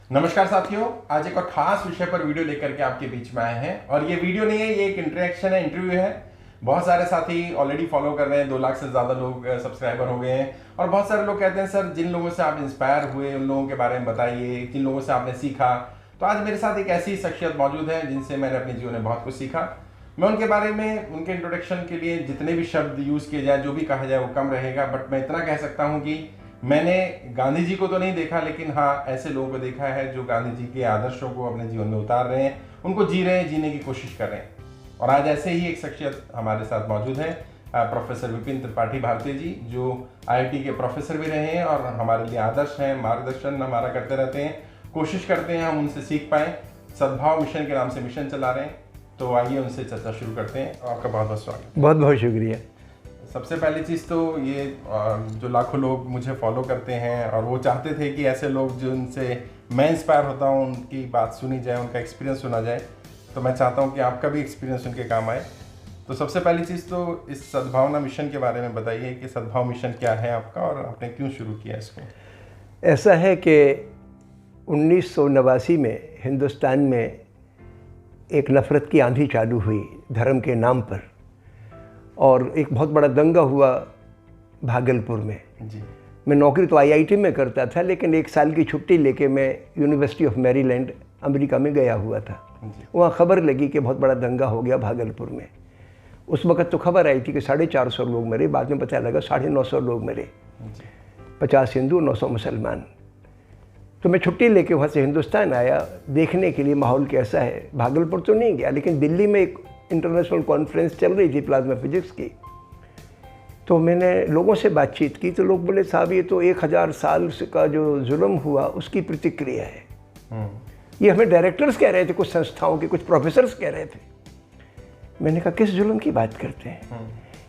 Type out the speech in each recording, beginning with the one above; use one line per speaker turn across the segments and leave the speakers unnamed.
नमस्कार साथियों, आज एक और खास विषय पर वीडियो लेकर के आपके बीच में आए हैं। और ये वीडियो नहीं है, ये एक इंटरेक्शन है, इंटरव्यू है। बहुत सारे साथी ऑलरेडी फॉलो कर रहे हैं, 2 लाख से ज़्यादा लोग सब्सक्राइबर हो गए हैं। और बहुत सारे लोग कहते हैं सर जिन लोगों से आप इंस्पायर हुए उन लोगों के बारे में बताइए, जिन लोगों से आपने सीखा। तो आज मेरे साथ एक ऐसी शख्सियत मौजूद है जिनसे मैंने अपने जीवन में बहुत कुछ सीखा। मैं उनके बारे में, उनके इंट्रोडक्शन के लिए जितने भी शब्द यूज़ किए जाए, जो भी कहा जाए वो कम रहेगा। बट मैं इतना कह सकता हूँ कि मैंने गांधी जी को तो नहीं देखा, लेकिन हाँ ऐसे लोगों को देखा है जो गांधी जी के आदर्शों को अपने जीवन में उतार रहे हैं, उनको जी रहे हैं, जीने की कोशिश कर रहे हैं। और आज ऐसे ही एक शख्सियत हमारे साथ मौजूद है, प्रोफेसर विपिन त्रिपाठी भारती जी, जो IIT के प्रोफेसर भी रहे हैं और हमारे लिए आदर्श हैं, मार्गदर्शन हमारा करते रहते हैं। कोशिश करते हैं हम उनसे सीख पाएँ। सद्भाव मिशन के नाम से मिशन चला रहे हैं। तो आइए उनसे चर्चा शुरू करते हैं। आपका बहुत बहुत स्वागत।
बहुत बहुत शुक्रिया।
सबसे पहली चीज़ तो ये, जो लाखों लोग मुझे फॉलो करते हैं और वो चाहते थे कि ऐसे लोग जिनसे मैं इंस्पायर होता हूँ उनकी बात सुनी जाए, उनका एक्सपीरियंस सुना जाए। तो मैं चाहता हूँ कि आपका भी एक्सपीरियंस उनके काम आए। तो सबसे पहली चीज़ तो इस सद्भावना मिशन के बारे में बताइए कि सद्भाव मिशन क्या है आपका और आपने क्यों शुरू किया इसको।
ऐसा है कि 1989 में हिंदुस्तान में एक नफ़रत की आंधी चालू हुई धर्म के नाम पर, और एक बहुत बड़ा दंगा हुआ भागलपुर में
जी।
मैं नौकरी तो IIT में करता था, लेकिन 1 साल की छुट्टी लेके मैं यूनिवर्सिटी ऑफ मैरीलैंड अमेरिका में गया हुआ था। वहाँ खबर लगी कि बहुत बड़ा दंगा हो गया भागलपुर में। उस वक़्त तो खबर आई थी कि 450 लोग मरे, बाद में पता लगा 950 लोग मरे, 50 हिंदू 900 मुसलमान। तो मैं छुट्टी लेके वहाँ से हिंदुस्तान आया देखने के लिए माहौल कैसा है। भागलपुर तो नहीं गया, लेकिन दिल्ली में एक इंटरनेशनल कॉन्फ्रेंस चल रही थी प्लाज्मा फिजिक्स की। तो मैंने लोगों से बातचीत की तो लोग बोले साहब ये तो 1000 साल का जो जुल्म हुआ उसकी प्रतिक्रिया है। ये हमें डायरेक्टर्स कह रहे थे, कुछ संस्थाओं के कुछ प्रोफेसर्स कह रहे थे। मैंने कहा किस जुल्म की बात करते हैं?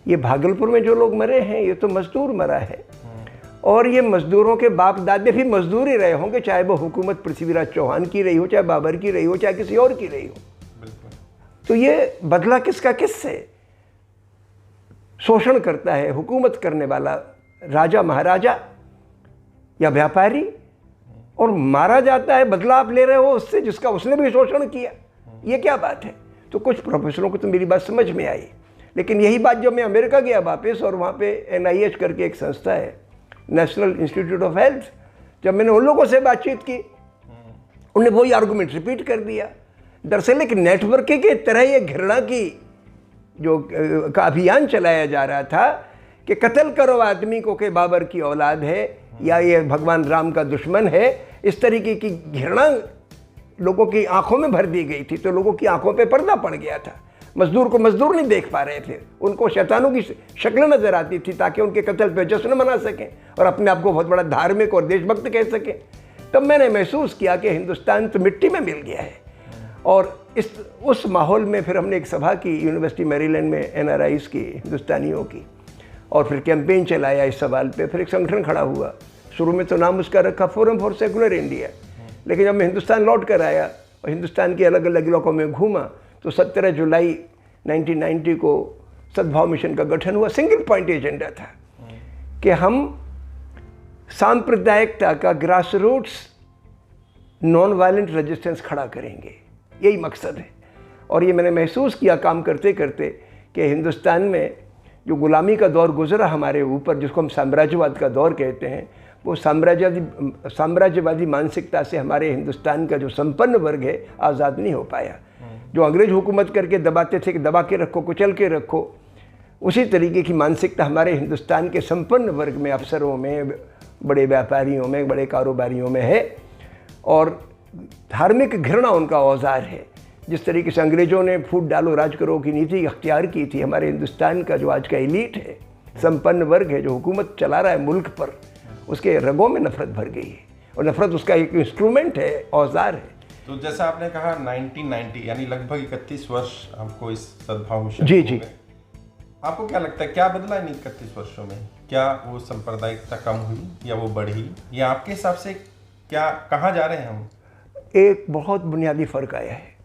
ये भागलपुर में जो लोग मरे हैं ये तो मजदूर मरा है, और ये मजदूरों के बाप दादे भी मजदूर ही रहे होंगे, चाहे वो हुकूमत पृथ्वीराज चौहान की रही हो, चाहे बाबर की रही हो, चाहे किसी और की रही हो। तो ये बदला किसका किससे? शोषण करता है हुकूमत करने वाला राजा महाराजा या व्यापारी, और मारा जाता है, बदला आप ले रहे हो उससे जिसका उसने भी शोषण किया। ये क्या बात है? तो कुछ प्रोफेसरों को तो मेरी बात समझ में आई, लेकिन यही बात जब मैं अमेरिका गया वापस, और वहाँ पे NIH करके एक संस्था है, नेशनल इंस्टीट्यूट ऑफ हेल्थ, जब मैंने उन लोगों से बातचीत की उन्होंने वही आर्गूमेंट रिपीट कर दिया। दरअसल एक नेटवर्किंग की तरह ये घृणा की जो का अभियान चलाया जा रहा था कि कत्ल करो आदमी को कि बाबर की औलाद है या ये भगवान राम का दुश्मन है। इस तरीके की घृणा लोगों की आंखों में भर दी गई थी, तो लोगों की आंखों पे पर्दा पड़ गया था। मजदूर को मजदूर नहीं देख पा रहे थे, उनको शैतानों की शक्ल नजर आती थी ताकि उनके कत्ल पे जश्न मना सकें और अपने आप को बहुत बड़ा धार्मिक और देशभक्त कह सकें। तब मैंने महसूस किया कि हिंदुस्तान तो मिट्टी में मिल गया है। और उस माहौल में फिर हमने एक सभा की यूनिवर्सिटी मैरीलैंड में NRIs की, हिंदुस्तानियों की, और फिर कैंपेन चलाया इस सवाल पे। फिर एक संगठन खड़ा हुआ, शुरू में तो नाम उसका रखा फोरम फॉर सेकुलर इंडिया, लेकिन जब मैं हिंदुस्तान लौट कर आया और हिंदुस्तान के अलग अलग इलाकों में घूमा तो 17 जुलाई 1990 को सद्भाव मिशन का गठन हुआ। सिंगल पॉइंट एजेंडा था कि हम सांप्रदायिकता का grass roots non violent resistance खड़ा करेंगे, यही मकसद है। और ये मैंने महसूस किया काम करते करते कि हिंदुस्तान में जो गुलामी का दौर गुजरा हमारे ऊपर, जिसको हम साम्राज्यवाद का दौर कहते हैं, वो साम्राज्यवादी मानसिकता से हमारे हिंदुस्तान का जो संपन्न वर्ग है आज़ाद नहीं हो पाया। जो अंग्रेज हुकूमत करके दबाते थे कि दबा के रखो, कुचल के रखो, उसी तरीके की मानसिकता हमारे हिंदुस्तान के संपन्न वर्ग में, अफसरों में, बड़े व्यापारियों में, बड़े कारोबारियों में है। और धार्मिक घृणा उनका औजार है। जिस तरीके से अंग्रेज़ों ने फूट डालो राज करो की नीति अख्तियार की थी, हमारे हिंदुस्तान का जो आज का एलीट है, संपन्न वर्ग है, जो हुकूमत चला रहा है मुल्क पर, उसके रगों में नफरत भर गई है। और नफरत उसका एक इंस्ट्रूमेंट है, औजार है।
तो जैसा आपने कहा 1990 यानी लगभग 31 वर्ष आपको इस सद्भाव मिशन
जी
को
जी।
हो गए। आपको क्या लगता है क्या बदला इन 31 वर्षों में? क्या वो सांप्रदायिकता कम हुई या वो बढ़ी, या आपके हिसाब से क्या कहाँ जा रहे हैं हम?
एक बहुत बुनियादी फ़र्क आया है।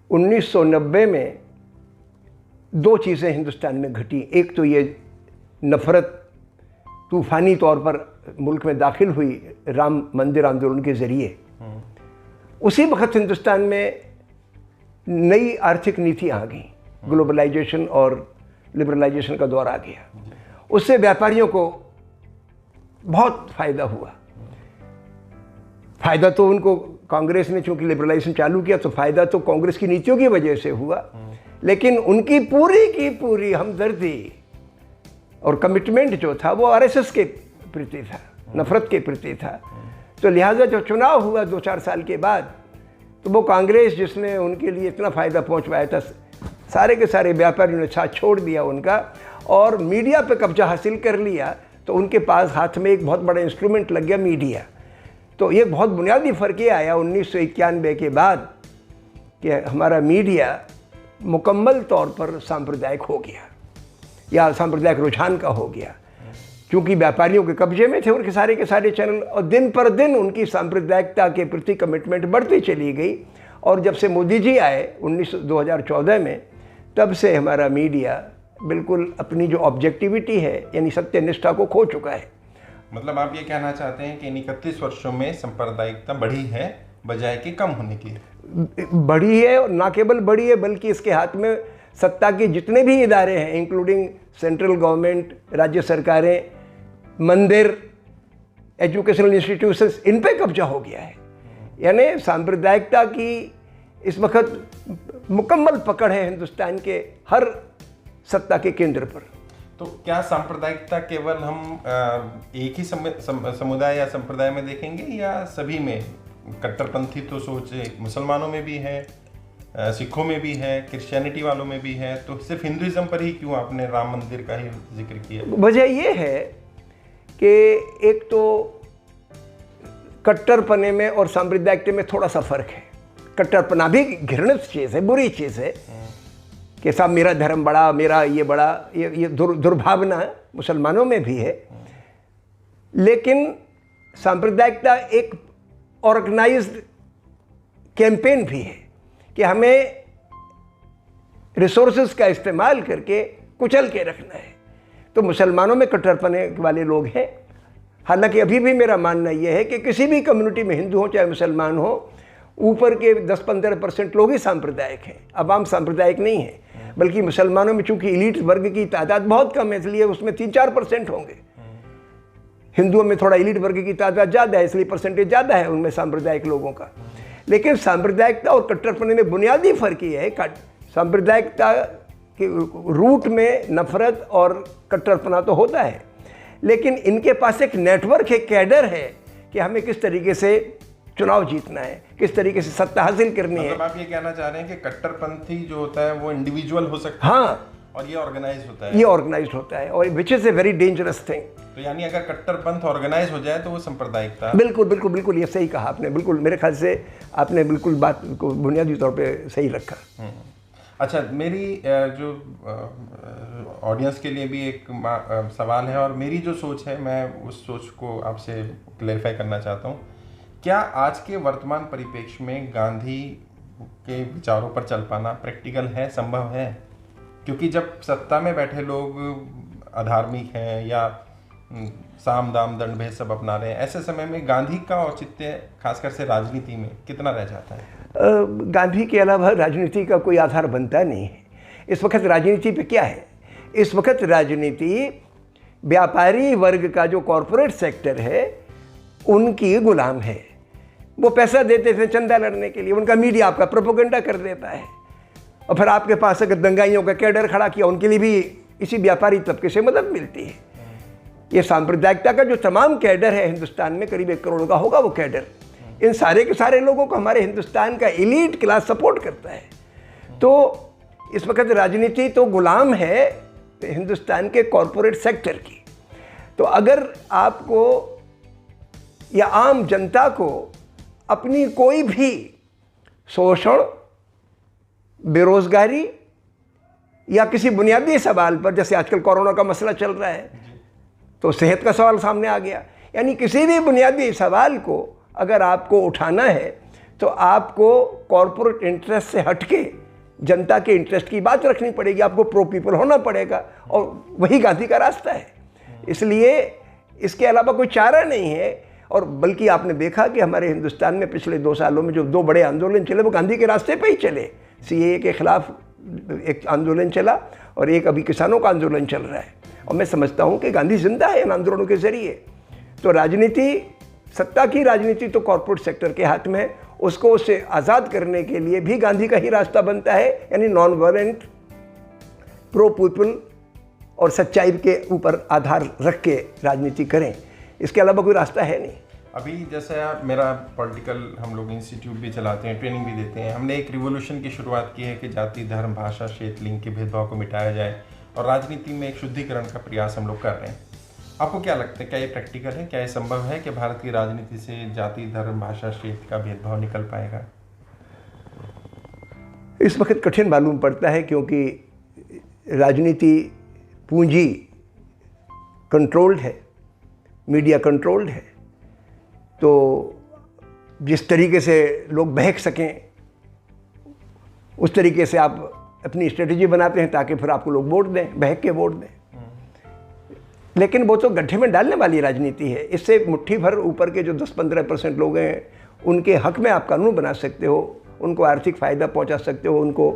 1990 में 2 चीज़ें हिंदुस्तान में घटी। एक तो ये नफ़रत तूफ़ानी तौर पर मुल्क में दाखिल हुई राम मंदिर आंदोलन के ज़रिए, उसी वक्त हिंदुस्तान में नई आर्थिक नीति आ गई, ग्लोबलाइजेशन और लिबरलाइजेशन का दौर आ गया। उससे व्यापारियों को बहुत फ़ायदा हुआ। फ़ायदा तो उनको कांग्रेस ने चूंकि लिबरलाइजेशन चालू किया तो फ़ायदा तो कांग्रेस की नीतियों की वजह से हुआ, लेकिन उनकी पूरी की पूरी हमदर्दी और कमिटमेंट जो था वो आरएसएस के प्रति था, नफरत के प्रति था। तो लिहाजा जब चुनाव हुआ 2-4 साल के बाद, तो वो कांग्रेस जिसने उनके लिए इतना फ़ायदा पहुंचवाया था, सारे के सारे व्यापारियों ने साथ छोड़ दिया उनका और मीडिया पे कब्जा हासिल कर लिया। तो उनके पास हाथ में एक बहुत बड़ा इंस्ट्रूमेंट लग गया, मीडिया। तो ये बहुत बुनियादी फ़र्क ये आया 1991 के बाद कि हमारा मीडिया मुकम्मल तौर पर सांप्रदायिक हो गया या सांप्रदायिक रुझान का हो गया, क्योंकि व्यापारियों के कब्जे में थे उनके सारे के सारे चैनल, और दिन पर दिन उनकी सांप्रदायिकता के प्रति कमिटमेंट बढ़ती चली गई। और जब से मोदी जी आए 2014 में, तब से हमारा मीडिया बिल्कुल अपनी जो ऑब्जेक्टिविटी है यानी सत्यनिष्ठा को खो चुका है।
मतलब आप ये कहना चाहते हैं कि इन 31 वर्षों में सांप्रदायिकता बढ़ी है बजाय कि कम होने की?
बढ़ी है, और ना केवल बढ़ी है बल्कि इसके हाथ में सत्ता के जितने भी इदारे हैं, इंक्लूडिंग सेंट्रल गवर्नमेंट, राज्य सरकारें, मंदिर, एजुकेशनल इंस्टीट्यूशंस, इन पे कब्जा हो गया है। यानी सांप्रदायिकता की इस वक्त मुकम्मल पकड़ है हिंदुस्तान के हर सत्ता के केंद्र पर।
तो क्या सांप्रदायिकता केवल हम एक ही समुदाय या संप्रदाय में देखेंगे या सभी में? कट्टरपंथी तो सोचे मुसलमानों में भी है, सिखों में भी है, क्रिश्चियनिटी वालों में भी है, तो सिर्फ हिंदुइज्म पर ही क्यों आपने राम मंदिर का ही जिक्र किया?
वजह ये है कि एक तो कट्टरपने में और सांप्रदायिकता में थोड़ा सा फर्क है। कट्टरपना भी घृणित चीज़ है, बुरी चीज़ है कि साहब मेरा धर्म बड़ा, मेरा ये बड़ा, ये दुर्भावना मुसलमानों में भी है। लेकिन सांप्रदायिकता एक ऑर्गेनाइज्ड कैंपेन भी है कि हमें रिसोर्सेज का इस्तेमाल करके कुचल के रखना है। तो मुसलमानों में कट्टरपने वाले लोग हैं। हालांकि अभी भी मेरा मानना यह है कि किसी भी कम्युनिटी में, हिंदू हो चाहे मुसलमान हो, ऊपर के 10-15% लोग ही सांप्रदायिक हैं, अवाम सांप्रदायिक नहीं है। बल्कि मुसलमानों में चूंकि इलीट वर्ग की तादाद बहुत कम है, इसलिए उसमें 3-4% होंगे। हिंदुओं में थोड़ा इलीट वर्ग की तादाद ज़्यादा है, इसलिए परसेंटेज ज़्यादा है उनमें सांप्रदायिक लोगों का। लेकिन सांप्रदायिकता और कट्टरपने में बुनियादी फ़र्क ये है, सांप्रदायिकता के रूट में नफरत और कट्टरपना तो होता है, लेकिन इनके पास एक नेटवर्क है, कैडर है कि हमें किस तरीके से चुनाव जीतना है, किस तरीके से सत्ता हासिल करनी है।
मतलब आप ये कहना चाह रहे हैं कि कट्टरपंथी जो होता है वो इंडिविजुअल हो सकता है,
हाँ,
और ये ऑर्गेनाइज होता है।
ये ऑर्गेनाइज होता है, और which is a very dangerous thing.
तो यानी अगर कट्टरपंथ ऑर्गेनाइज हो जाए तो वो सांप्रदायिकता।
बिल्कुल बिल्कुल बिल्कुल, ये सही कहा आपने। बिल्कुल मेरे ख्याल से आपने बिल्कुल बात को बुनियादी तौर पे सही रखा।
अच्छा, मेरी जो ऑडियंस के लिए भी एक सवाल है, और मेरी जो सोच है मैं उस सोच को आपसे क्लेरिफाई करना चाहता हूँ। क्या आज के वर्तमान परिप्रेक्ष्य में गांधी के विचारों पर चल पाना प्रैक्टिकल है, संभव है? क्योंकि जब सत्ता में बैठे लोग अधार्मिक हैं या साम दाम दंड भेद सब अपना रहे हैं, ऐसे समय में गांधी का औचित्य खासकर से राजनीति में कितना रह जाता है?
गांधी के अलावा राजनीति का कोई आधार बनता नहीं है। इस वक्त राजनीति पे क्या है? इस वक्त राजनीति व्यापारी वर्ग का जो कॉरपोरेट सेक्टर है उनकी गुलाम है। वो पैसा देते थे चंदा लड़ने के लिए, उनका मीडिया आपका प्रोपेगेंडा कर देता है, और फिर आपके पास अगर दंगाइयों का कैडर खड़ा किया, उनके लिए भी इसी व्यापारी तबके से मदद मिलती है। ये सांप्रदायिकता का जो तमाम कैडर है हिंदुस्तान में, करीब 1 करोड़ का होगा वो कैडर, इन सारे के सारे लोगों को हमारे हिंदुस्तान का एलीट क्लास सपोर्ट करता है। तो इस वक्त राजनीति तो गुलाम है हिंदुस्तान के कॉरपोरेट सेक्टर की। तो अगर आपको या आम जनता को अपनी कोई भी शोषण, बेरोजगारी या किसी बुनियादी सवाल पर, जैसे आजकल कोरोना का मसला चल रहा है तो सेहत का सवाल सामने आ गया, यानी किसी भी बुनियादी सवाल को अगर आपको उठाना है तो आपको कॉरपोरेट इंटरेस्ट से हटके जनता के इंटरेस्ट की बात रखनी पड़ेगी, आपको प्रो पीपल होना पड़ेगा, और वही गांधी का रास्ता है। इसलिए इसके अलावा कोई चारा नहीं है। और बल्कि आपने देखा कि हमारे हिंदुस्तान में पिछले 2 सालों में जो 2 बड़े आंदोलन चले वो गांधी के रास्ते पे ही चले। सीएए के खिलाफ एक आंदोलन चला और एक अभी किसानों का आंदोलन चल रहा है, और मैं समझता हूँ कि गांधी जिंदा है इन आंदोलनों के जरिए। तो राजनीति, सत्ता की राजनीति तो कॉर्पोरेट सेक्टर के हाथ में है, उसको उससे आज़ाद करने के लिए भी गांधी का ही रास्ता बनता है, यानी नॉन वायलेंट, प्रो पीपल और सच्चाई के ऊपर आधार रख के राजनीति करें, इसके अलावा कोई रास्ता है नहीं।
अभी जैसे आप, मेरा पॉलिटिकल हम लोग इंस्टीट्यूट भी चलाते हैं, ट्रेनिंग भी देते हैं। हमने एक रिवोल्यूशन की शुरुआत की है कि जाति, धर्म, भाषा, क्षेत्र, लिंग के भेदभाव को मिटाया जाए, और राजनीति में एक शुद्धिकरण का प्रयास हम लोग कर रहे हैं। आपको क्या लगता है, क्या ये प्रैक्टिकल है, क्या ये संभव है कि भारत की राजनीति से जाति, धर्म, भाषा, क्षेत्र का भेदभाव निकल पाएगा?
इस वक्त कठिन मालूम पड़ता है, क्योंकि राजनीति पूंजी कंट्रोल्ड है, मीडिया कंट्रोल्ड है। तो जिस तरीके से लोग बहक सकें उस तरीके से आप अपनी स्ट्रेटजी बनाते हैं ताकि फिर आपको लोग वोट दें, बहक के वोट दें। लेकिन वो तो गड्ढे में डालने वाली राजनीति है। इससे मुट्ठी भर ऊपर के जो 10-15% लोग हैं उनके हक में आप कानून बना सकते हो, उनको आर्थिक फ़ायदा पहुंचा सकते हो, उनको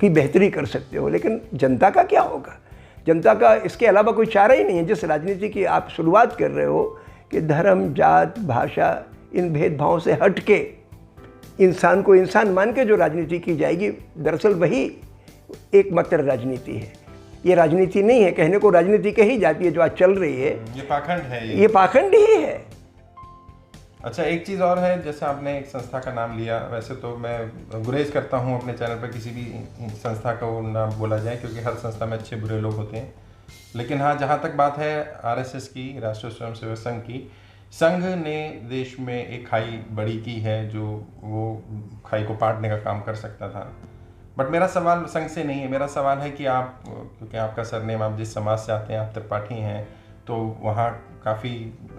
की बेहतरी कर सकते हो। लेकिन जनता का क्या होगा? जनता का इसके अलावा कोई चारा ही नहीं है। जिस राजनीति की आप शुरुआत कर रहे हो कि धर्म, जात, भाषा, इन भेदभावों से हट के इंसान को इंसान मान के जो राजनीति की जाएगी, दरअसल वही एकमात्र राजनीति है। ये राजनीति नहीं है, कहने को राजनीति कही जाती है जो आज चल रही है,
ये पाखंड है।
ये पाखंड ही है।
अच्छा, एक चीज़ और है, जैसे आपने एक संस्था का नाम लिया, वैसे तो मैं गुरेज करता हूँ अपने चैनल पर किसी भी संस्था का वो नाम बोला जाए, क्योंकि हर संस्था में अच्छे बुरे लोग होते हैं। लेकिन हाँ, जहाँ तक बात है आरएसएस की, राष्ट्रीय स्वयंसेवक संघ की, संघ ने देश में एक खाई बड़ी की है जो वो खाई को पाटने का काम कर सकता था। बट मेरा सवाल संघ से नहीं है, मेरा सवाल है कि आप, क्योंकि आपका सरनेम, आप जिस समाज से आते हैं, आप त्रिपाठी हैं, तो वहाँ काफ़ी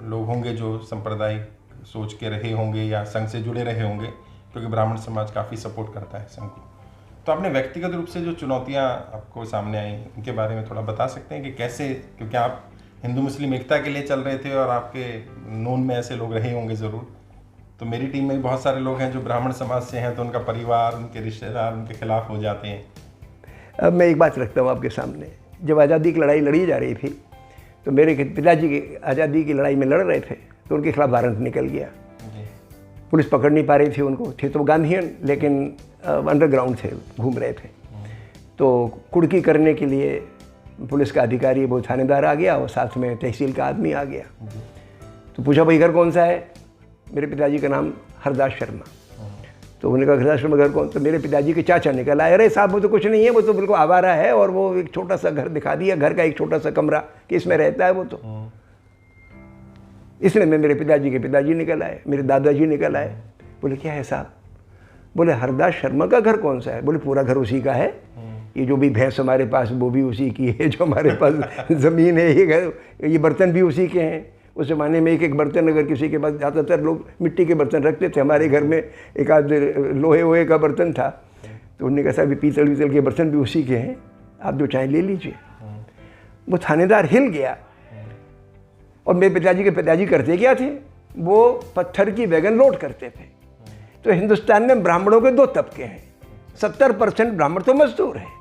लोग होंगे जो सांप्रदायिक सोच के रहे होंगे या संघ से जुड़े रहे होंगे, क्योंकि ब्राह्मण समाज काफ़ी सपोर्ट करता है संघ को। तो आपने व्यक्तिगत रूप से जो चुनौतियां आपको सामने आई, उनके बारे में थोड़ा बता सकते हैं कि कैसे, क्योंकि आप हिंदू मुस्लिम एकता के लिए चल रहे थे और आपके नोन में ऐसे लोग रहे होंगे ज़रूर। तो मेरी टीम में बहुत सारे लोग हैं जो ब्राह्मण समाज से हैं, तो उनका परिवार, उनके रिश्तेदार उनके खिलाफ हो जाते हैं।
अब मैं एक बात रखता हूँ आपके सामने। जब आज़ादी की लड़ाई लड़ी जा रही थी तो मेरे पिताजी की आज़ादी की लड़ाई में लड़ रहे थे, तो उनके खिलाफ वारंट निकल गया। पुलिस पकड़ नहीं पा रही थी उनको, थे तो गांधीयन लेकिन अंडरग्राउंड थे, घूम रहे थे। तो कुड़की करने के लिए पुलिस का अधिकारी, वो थानेदार आ गया और साथ में तहसील का आदमी आ गया। तो पूछा, भाई घर कौन सा है? मेरे पिताजी का नाम हरदास शर्मा। तो उन्होंने कहा, हरदास शर्मा घर कौन? तो मेरे पिताजी के चाचा निकल आए, अरे साहब वो तो कुछ नहीं है, वो तो बिल्कुल आवारा है, और वो एक छोटा सा घर दिखा दिया, घर का एक छोटा सा कमरा कि इसमें रहता है वो तो। इसलिए मैं, मेरे पिताजी के पिताजी निकल आए, मेरे दादाजी निकल आए। बोले क्या है साहब? बोले हरदास शर्मा का घर कौन सा है? बोले पूरा घर उसी का है, ये जो भी भैंस हमारे पास वो भी उसी की है, जो हमारे पास ज़मीन है, ये घर, ये बर्तन भी उसी के हैं। उस ज़माने में एक एक बर्तन अगर किसी के पास, ज़्यादातर लोग मिट्टी के बर्तन रखते थे, हमारे घर में एक आध लोहे वोहे का बर्तन था। तो उन्होंने कहा, साहब पीतल वीतल के बर्तन भी उसी के हैं, आप जो चाहें ले लीजिए। वो थानेदार हिल गया। और मेरे पिताजी के पिताजी करते क्या थे? वो पत्थर की वैगन लोड करते थे। तो हिंदुस्तान में ब्राह्मणों के 2 तबके हैं। 70% ब्राह्मण तो मजदूर हैं,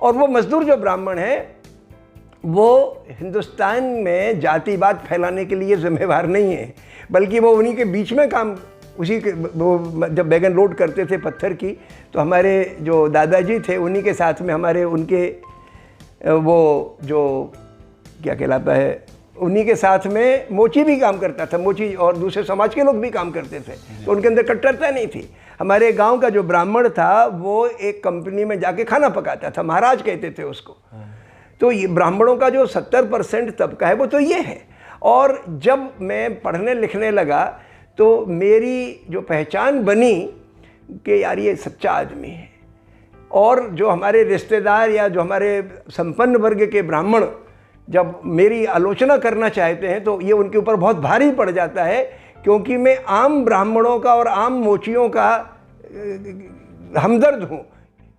और वो मजदूर जो ब्राह्मण हैं वो हिंदुस्तान में जातिवाद फैलाने के लिए जिम्मेवार नहीं है, बल्कि वो उन्हीं के बीच में काम, उसी के, वो जब वैगन लोड करते थे पत्थर की, तो हमारे जो दादाजी थे उन्हीं के साथ में हमारे उनके वो जो क्या कहलाता है, उन्हीं के साथ में मोची भी काम करता था, मोची, और दूसरे समाज के लोग भी काम करते थे। तो उनके अंदर कट्टरता नहीं थी। हमारे गांव का जो ब्राह्मण था वो एक कंपनी में जाके खाना पकाता था, महाराज कहते थे उसको। तो ये ब्राह्मणों का जो 70% तबका है वो तो ये है। और जब मैं पढ़ने लिखने लगा तो मेरी जो पहचान बनी कि यार ये सच्चा आदमी है, और जो हमारे रिश्तेदार या जो हमारे संपन्न वर्ग के ब्राह्मण जब मेरी आलोचना करना चाहते हैं तो ये उनके ऊपर बहुत भारी पड़ जाता है, क्योंकि मैं आम ब्राह्मणों का और आम मोचियों का हमदर्द हूँ।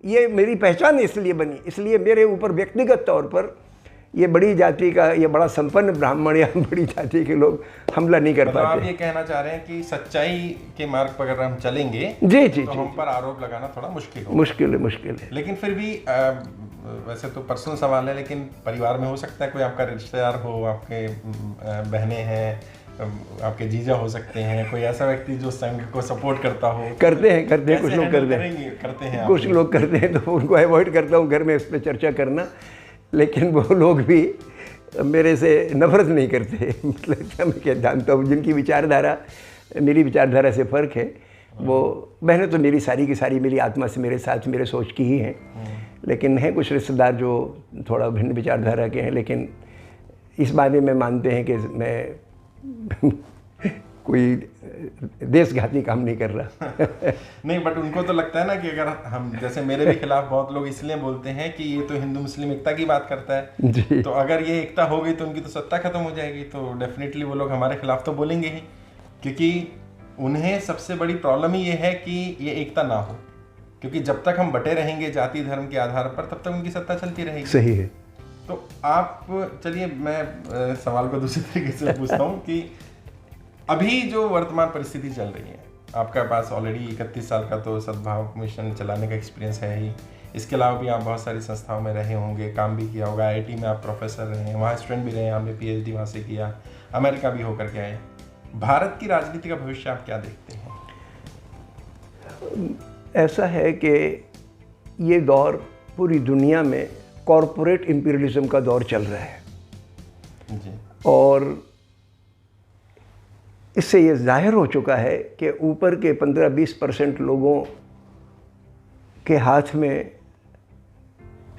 ये मेरी पहचान इसलिए बनी, इसलिए मेरे ऊपर व्यक्तिगत तौर पर ये बड़ी जाति का, ये बड़ा संपन्न ब्राह्मण या बड़ी जाति के लोग हमला नहीं कर
मतलब
पाते।
आप ये कहना चाह रहे हैं कि सच्चाई के मार्ग पर अगर हम चलेंगे
जी जी
तो
जी,
हम पर आरोप लगाना थोड़ा मुश्किल होगा।
मुश्किल है।
लेकिन फिर भी वैसे तो पर्सनल सवाल है, लेकिन परिवार में हो सकता है कोई आपका रिश्तेदार हो, आपके बहनें हैं, आपके जीजा हो सकते हैं, कोई ऐसा व्यक्ति जो संघ को सपोर्ट करता हो।
करते हैं कुछ लोग
करते हैं
कुछ लोग करते हैं, तो उनको अवॉइड करता हूँ घर में इस पर चर्चा करना। लेकिन वो लोग भी मेरे से नफरत नहीं करते। मतलब क्या, मैं क्या जानता हूँ जिनकी विचारधारा मेरी विचारधारा से फ़र्क है, वो बहनें तो मेरी सारी की सारी मेरी आत्मा से मेरे साथ मेरे सोच की ही हैं। लेकिन हैं कुछ रिश्तेदार जो थोड़ा भिन्न विचारधारा के हैं, लेकिन इस बारे में मानते हैं कि मैं कोई देशघाती काम नहीं कर रहा।
नहीं, बट उनको तो लगता है ना कि अगर हम, जैसे मेरे भी खिलाफ बहुत लोग इसलिए बोलते हैं कि ये तो हिंदू मुस्लिम एकता की बात करता है
जी।
तो अगर ये एकता हो गई तो उनकी तो सत्ता खत्म हो जाएगी, तो डेफिनेटली वो लोग हमारे खिलाफ तो बोलेंगे ही, क्योंकि उन्हें सबसे बड़ी प्रॉब्लम ही ये है कि ये एकता ना हो, क्योंकि जब तक हम बटे रहेंगे जाति धर्म के आधार पर तब तक उनकी सत्ता चलती रहेगी।
सही है।
तो आप चलिए, मैं सवाल को दूसरे तरीके से पूछता हूँ कि अभी जो वर्तमान परिस्थिति चल रही है, आपका पास ऑलरेडी 31 साल का तो सद्भाव मिशन चलाने का एक्सपीरियंस है ही, इसके अलावा भी आप बहुत सारी संस्थाओं में रहे होंगे, काम भी किया होगा, IIT में आप प्रोफेसर रहे हैं, वहाँ स्टूडेंट भी रहे हैं, आपने PhD वहाँ से किया, अमेरिका भी होकर के आए। भारत की राजनीति का भविष्य आप क्या देखते हैं?
ऐसा है कि ये दौर पूरी दुनिया में कॉरपोरेट इंपीरियलिज्म का दौर चल रहा है
जी।
और इससे ये जाहिर हो चुका है कि ऊपर के 15-20% लोगों के हाथ में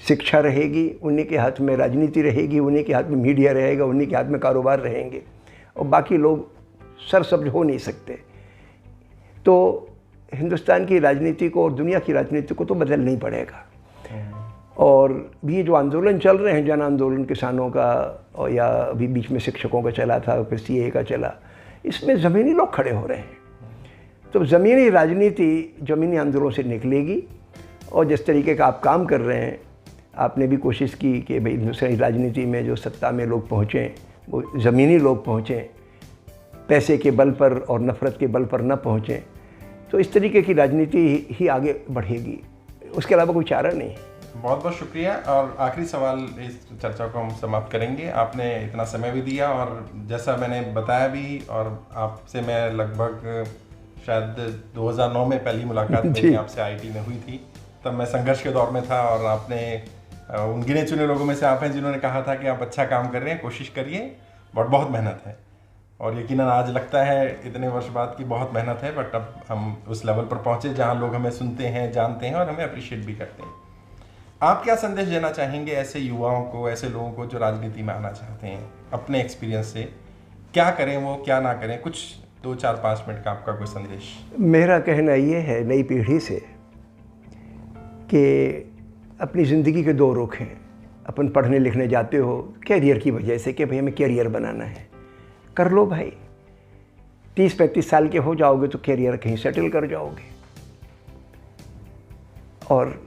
शिक्षा रहेगी, उन्हीं के हाथ में राजनीति रहेगी, उन्हीं के हाथ में मीडिया रहेगा, उन्हीं के हाथ में कारोबार रहेंगे, और बाकी लोग सरसब्ज हो नहीं सकते। तो हिंदुस्तान की राजनीति को और दुनिया की राजनीति को तो बदलना ही पड़ेगा। और भी जो आंदोलन चल रहे हैं, जन आंदोलन किसानों का, और या अभी बीच में शिक्षकों का चला था, फिर CAA का चला, इसमें ज़मीनी लोग खड़े हो रहे हैं। तो ज़मीनी राजनीति ज़मीनी आंदोलनों से निकलेगी। और जिस तरीके का आप काम कर रहे हैं, आपने भी कोशिश की कि भाई दूसरी राजनीति में जो सत्ता में लोग पहुँचें वो ज़मीनी लोग पहुँचें, पैसे के बल पर और नफ़रत के बल पर न पहुँचें, तो इस तरीके की राजनीति ही आगे बढ़ेगी, उसके अलावा कोई चारा नहीं है।
बहुत बहुत शुक्रिया। और आखिरी सवाल, इस चर्चा को हम समाप्त करेंगे। आपने इतना समय भी दिया, और जैसा मैंने बताया भी, और आपसे मैं लगभग शायद 2009 में पहली मुलाकात मेरी आपसे IIT में हुई थी, तब मैं संघर्ष के दौर में था, और आपने उन गिने चुने लोगों में से आप हैं जिन्होंने कहा था कि आप अच्छा काम कर रहे हैं, कोशिश करिए, बट बहुत मेहनत है। और यकीनन आज लगता है इतने वर्ष बाद की बहुत मेहनत है, बट अब हम उस लेवल पर पहुँचे जहाँ लोग हमें सुनते हैं, जानते हैं और हमें अप्रिशिएट भी करते हैं। आप क्या संदेश देना चाहेंगे ऐसे युवाओं को, ऐसे लोगों को जो राजनीति में आना चाहते हैं? अपने एक्सपीरियंस से क्या करें वो, क्या ना करें, कुछ 2-4-5 मिनट का आपका कोई संदेश? मेरा कहना ये है नई पीढ़ी से कि अपनी ज़िंदगी के 2 रुख हैं। अपन पढ़ने लिखने जाते हो कैरियर की वजह से कि भाई हमें कैरियर बनाना है, कर लो भाई। 30-35 साल के हो जाओगे तो कैरियर कहीं सेटल कर जाओगे और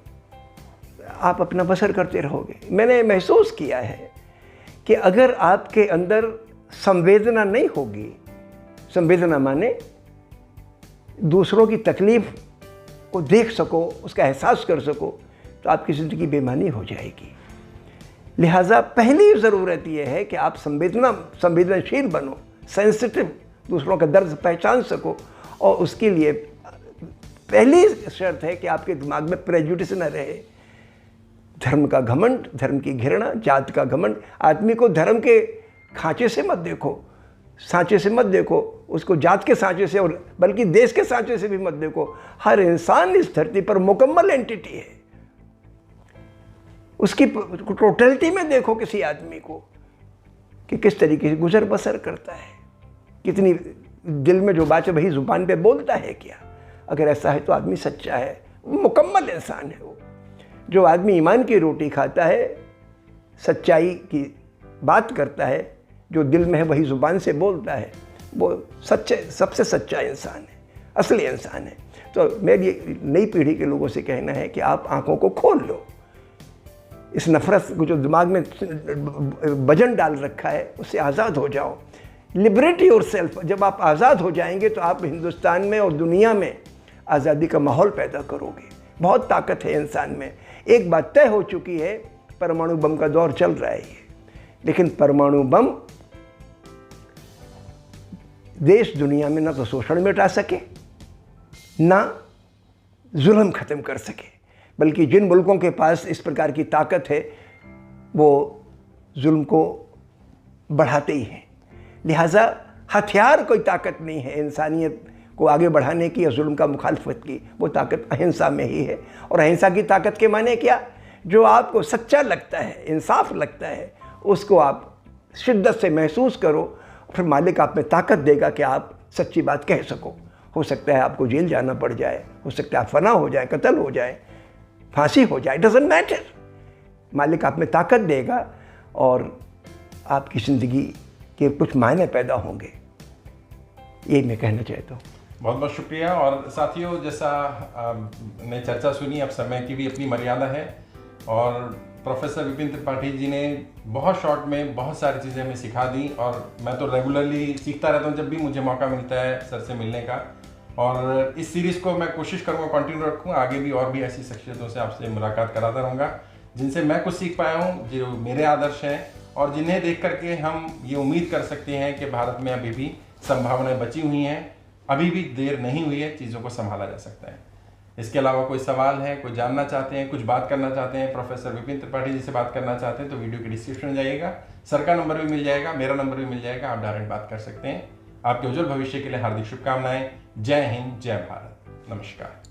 आप अपना बसर करते रहोगे। मैंने महसूस किया है कि अगर आपके अंदर संवेदना नहीं होगी, संवेदना माने दूसरों की तकलीफ को देख सको, उसका एहसास कर सको, तो आपकी ज़िंदगी बेमानी हो जाएगी। लिहाजा पहली ज़रूरत यह है कि आप संवेदनशील बनो, सेंसिटिव, दूसरों का दर्द पहचान सको। और उसके लिए पहली शर्त है कि आपके दिमाग में प्रेजुडिस न रहे। धर्म का घमंड, धर्म की घृणा, जात का घमंड। आदमी को धर्म के खांचे से मत देखो, सांचे से मत देखो, उसको जात के सांचे से, और बल्कि देश के सांचे से भी मत देखो। हर इंसान इस धरती पर मुकम्मल एंटिटी है। उसकी टोटलिटी में देखो किसी आदमी को कि किस तरीके से गुजर बसर करता है, कितनी दिल में जो बात है वही ज़ुबान पे बोलता है क्या। अगर ऐसा है तो आदमी सच्चा है, मुकम्मल इंसान है वो। जो आदमी ईमान की रोटी खाता है, सच्चाई की बात करता है, जो दिल में है वही ज़ुबान से बोलता है, वो सच्चे, सबसे सच्चा इंसान है, असली इंसान है। तो मेरी नई पीढ़ी के लोगों से कहना है कि आप आंखों को खोल लो,
इस नफरत को जो दिमाग में वजन डाल रखा है उससे आज़ाद हो जाओ। Liberate yourself. जब आप आज़ाद हो जाएंगे तो आप हिंदुस्तान में और दुनिया में आज़ादी का माहौल पैदा करोगे। बहुत ताकत है इंसान में। एक बात तय हो चुकी है, परमाणु बम का दौर चल रहा है ये, लेकिन परमाणु बम देश दुनिया में ना तो शोषण मिटा सके, ना जुल्म ख़त्म कर सके, बल्कि जिन मुल्कों के पास इस प्रकार की ताकत है वो जुल्म को बढ़ाते ही हैं। लिहाजा हथियार कोई ताकत नहीं है इंसानियत को आगे बढ़ाने की या जुल्म का मुखालफत की, वो ताकत अहिंसा में ही है। और अहिंसा की ताकत के माने क्या? जो आपको सच्चा लगता है, इंसाफ लगता है, उसको आप शिद्दत से महसूस करो, फिर मालिक आप में ताकत देगा कि आप सच्ची बात कह सको। हो सकता है आपको जेल जाना पड़ जाए, हो सकता है आप फना हो जाए, कत्ल हो जाए, फांसी हो जाए, डजंट मैटर। मालिक आप में ताकत देगा और आपकी ज़िंदगी के कुछ मायने पैदा होंगे। यही मैं कहना चाहता हूँ।
बहुत बहुत शुक्रिया। और साथियों, जैसा ने चर्चा सुनी, अब समय की भी अपनी मर्यादा है और प्रोफेसर विपिन त्रिपाठी जी ने बहुत शॉर्ट में बहुत सारी चीज़ें हमें सिखा दी और मैं तो रेगुलरली सीखता रहता हूँ जब भी मुझे मौका मिलता है सर से मिलने का। और इस सीरीज़ को मैं कोशिश करूँगा कंटिन्यू रखूँ, आगे भी और भी ऐसी शख्सियतों से आपसे मुलाकात कराता रहूँगा जिनसे मैं कुछ सीख पाया हूँ, जो मेरे आदर्श हैं और जिन्हें देख करके हम ये उम्मीद कर सकते हैं कि भारत में अभी भी संभावनाएं बची हुई हैं, अभी भी देर नहीं हुई है, चीज़ों को संभाला जा सकता है। इसके अलावा कोई सवाल है, कोई जानना चाहते हैं, कुछ बात करना चाहते हैं, प्रोफेसर विपिन त्रिपाठी जी से बात करना चाहते हैं तो वीडियो के डिस्क्रिप्शन में जाइएगा, सर का नंबर भी मिल जाएगा, मेरा नंबर भी मिल जाएगा, आप डायरेक्ट बात कर सकते हैं। आपके उज्जवल भविष्य के लिए हार्दिक शुभकामनाएं। जय हिंद, जय भारत, नमस्कार।